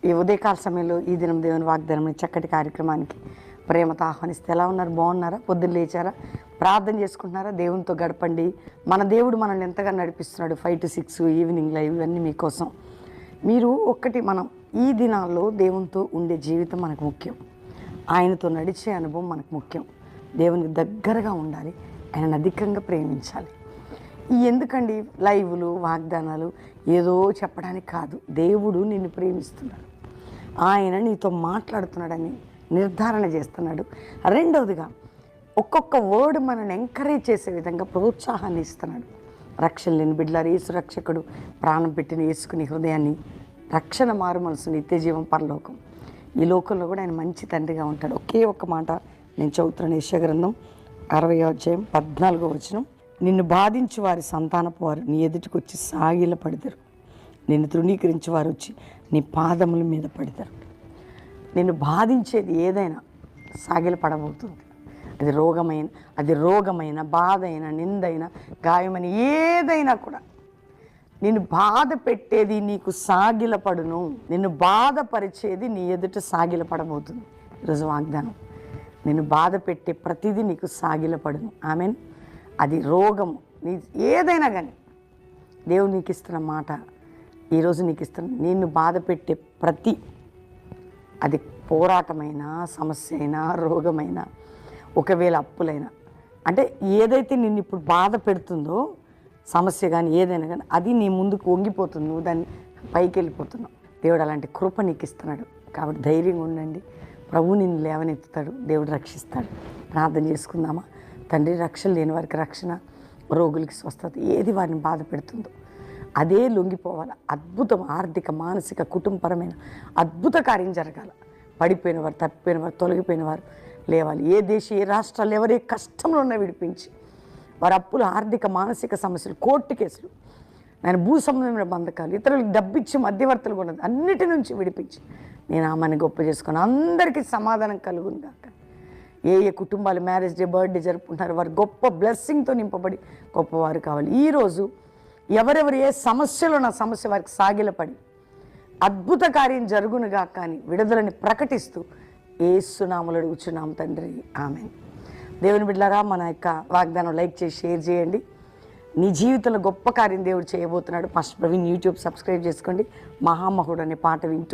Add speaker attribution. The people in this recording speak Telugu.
Speaker 1: ఈ ఉదయకాల సమయంలో ఈ దినం దేవుని వాగ్దానం చక్కటి కార్యక్రమానికి ప్రేమతో ఆహ్వానిస్తే ఎలా ఉన్నారు? బాగున్నారా? పొద్దున్న లేచారా? ప్రార్థన చేసుకుంటున్నారా? దేవునితో గడపండి. మన దేవుడు మనల్ని ఎంతగా నడిపిస్తున్నాడు. 5 to 6 ఈవినింగ్ లైవ్ ఇవన్నీ మీకోసం. మీరు మనం ఈ దినాల్లో దేవునితో ఉండే జీవితం మనకు ముఖ్యం. ఆయనతో నడిచే అనుభవం మనకు ముఖ్యం. దేవునికి దగ్గరగా ఉండాలి. ఆయనను అధికంగా ప్రేమించాలి. ఎందుకండి లైవ్లు వాగ్దానాలు ఏదో చెప్పడానికి కాదు. దేవుడు నిన్ను ప్రేమిస్తున్నాడు. ఆయన నీతో మాట్లాడుతున్నాడని నిర్ధారణ చేస్తున్నాడు. రెండవదిగా ఒక్కొక్క వర్డ్ మనల్ని ఎంకరేజ్ చేసే విధంగా ప్రోత్సాహాన్ని ఇస్తున్నాడు. రక్షణ లేని బిడ్డలారు, యేసు రక్షకుడు ప్రాణం పెట్టిన యేసుకుని హృదయాన్ని, రక్షణ మారు మనసు, నిత్య జీవం, పరలోకం. ఈ లోకంలో కూడా ఆయన మంచి తండ్రిగా ఉంటాడు. ఒకే ఒక్క మాట నేను చదువుతున్నాను. యెషయా గ్రంథం 60వ అధ్యాయం 14వ వచనం. నిన్ను బాధించి వారి సంతానపు వారు నీ ఎదుటికి వచ్చి సాగిల పడతారు. నిన్ను తృణీకరించి వారు వచ్చి నీ పాదముల మీద పడతారు. నిన్ను బాధించేది ఏదైనా సాగిల పడబోతుంది. అది రోగమైన బాధ అయినా, నిందైనా, గాయమైన ఏదైనా కూడా నిన్ను బాధ పెట్టేది నీకు సాగిల పడును. నిన్ను బాధపరిచేది నీ ఎదుట సాగిల పడబోతుంది. ఈరోజు వాగ్దానం, నిన్ను బాధ పెట్టే ప్రతిదీ నీకు సాగిల పడును. ఆమెన్. అది రోగము, నీ ఏదైనా కానీ దేవుడు నీకు ఇస్తున్న మాట ఈరోజు నీకు ఇస్తున్న, నిన్ను బాధ పెట్టే ప్రతి, అది పోరాటమైనా, సమస్య అయినా, రోగమైనా, ఒకవేళ అప్పులైనా, అంటే ఏదైతే నిన్ను ఇప్పుడు బాధ పెడుతుందో సమస్య కానీ ఏదైనా కానీ అది నీ ముందుకు వంగిపోతుంది. నువ్వు దాన్ని పైకి వెళ్ళిపోతున్నావు. దేవుడు అలాంటి కృప నీకు ఇస్తున్నాడు. కాబట్టి ధైర్యంగా ఉండండి. ప్రభువు నిన్ను లేవనెత్తుతాడు. దేవుడు రక్షిస్తాడు. ప్రార్థన చేసుకుందామా? తండ్రి, రక్షణ లేని వారికి రక్షణ, రోగులకి స్వస్థత, ఏది వారిని బాధ పెడుతుందో అదే లొంగిపోవాలి. అద్భుతం, ఆర్థిక, మానసిక, కుటుంబపరమైన అద్భుత కార్యం జరగాల. పడిపోయిన వారు, తప్పిపోయిన వారు, తొలగిపోయిన వారు లేవాలి. ఏ రాష్ట్రాలు ఎవరే కష్టంలో ఉన్నా విడిపించి, వారి అప్పులు, ఆర్థిక, మానసిక సమస్యలు, కోర్టు కేసులు, నేను భూ సంబంధమైన బంధకాలు, ఇతరులకు డబ్బిచ్చి మధ్యవర్తులు ఉన్నది అన్నిటి నుంచి విడిపించి నేను ఆమెను గొప్ప చేసుకుని అందరికీ సమాధానం కలుగును గాక. ఏ కుటుంబాలు మ్యారేజ్ డే, బర్త్డే జరుపుకుంటున్నారు వారు గొప్ప బ్లెస్సింగ్తో నింపబడి గొప్పవారు కావాలి. ఈరోజు ఎవరెవరు ఏ సమస్యలో నా సమస్య వారికి సాగిలపడి అద్భుత కార్యం జరుగునుగా కానీ విడుదలని ప్రకటిస్తూ యేసునామములో అడుగుచున్నాం తండ్రి, ఆమేన్. దేవుని బిడ్డలారా, మన యొక్క వాగ్దానం లైక్ చేసి షేర్ చేయండి. నీ జీవితంలో గొప్ప కార్యం దేవుడు చేయబోతున్నాడు. పాస్టర్ ప్రవీణ్ యూట్యూబ్ సబ్స్క్రైబ్ చేసుకోండి. మహామహుడు అనే పాట వింటూ